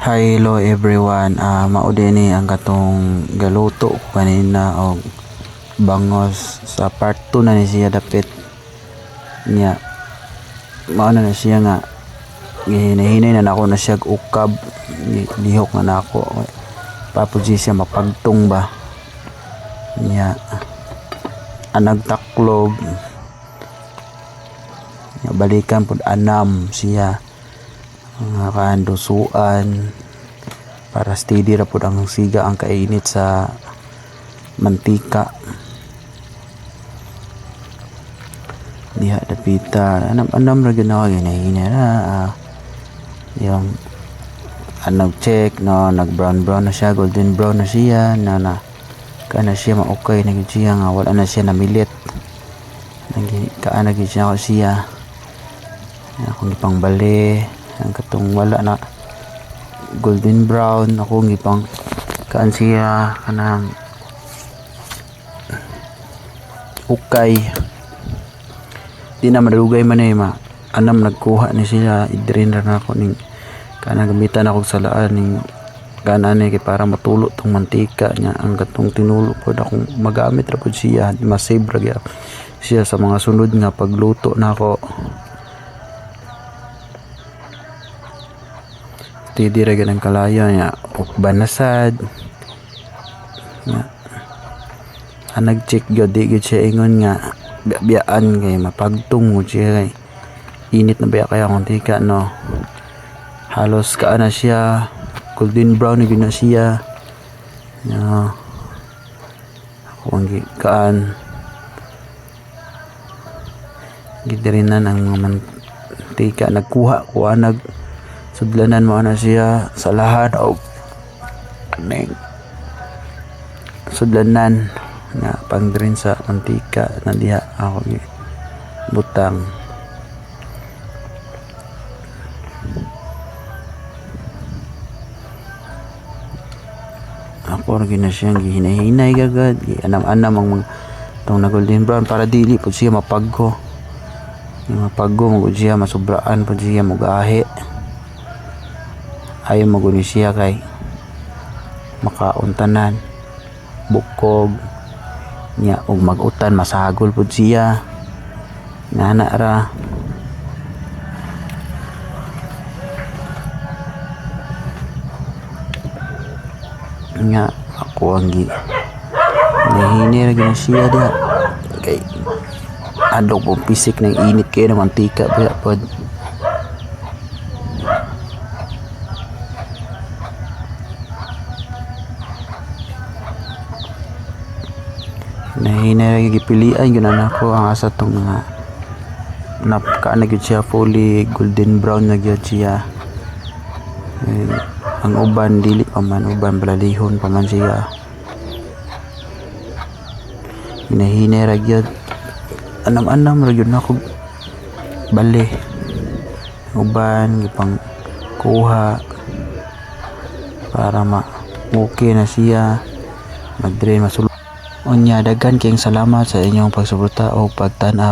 Hello everyone, mao dinhi ang katong galuto ko kanina og bangos sa part 2 na ni siya dapit niya. Mao na siya nga hinahinay na nako na siya ukab, lihok na nako. Papuji siya mapagtong ba niya. Anag taklog. Balikan pud anam siya. Mga kandusuan para steady ra pud ang siga ang kainit sa mantika diha dapita anam ra ginawa ginahina na yung anong check no nag brown na siya, golden brown na siya na kana siya maukay na gid siya nga wala na siya namilit kaana gid siya akong ipang bali ang katong wala na golden brown ako gipang kaan siya kanang ukay di na madugay man anam nagkuha ni siya idrin ra nako ning kanang gamitan ako sa laan ning kanan kay para matulot tong mantika niya ang katong tinulo pod akong magamit ra pod siya di ma-save ra siya sa mga sunod nga pagluto nako. Tidi ra ganang kalayo niya banasad niya anag check gyud di gyud siya ingon nga biyaan kay mapagtung mo siya kay init na biya kaya kung tika no halos kaan na siya golden brown na siya no ako ang kaan gidirinan ang mantika nagkuha ko anag sudlanan mo na siya sa lahat o aning sudlanan na pangdrin sa mantika na diha ako butang ako rin na siyang gihinahinay gagad anam-anam ang itong na golden brown para dili po siya mapagko mo siya masubraan po siya magahe ayaw maguni siya kay makauntanan bukog niya og magutan masagol pud siya nana ra nga ako ang nahini ra gyud siya diha kay adok po pisik ng init kay ng mantika pod nahinay gipilian yun na ako ang asa tong mga napkaan na gyud siya fully golden brown na gyud siya ang uban dili pa man uban balalihon pa man siya nahinay ra gyud anam ra gyud nako bali uban gipang kuha para okay na siya mag-drain masulod. Unya daghan kayong salamat sa inyong pagsuporta o pagtan-aw.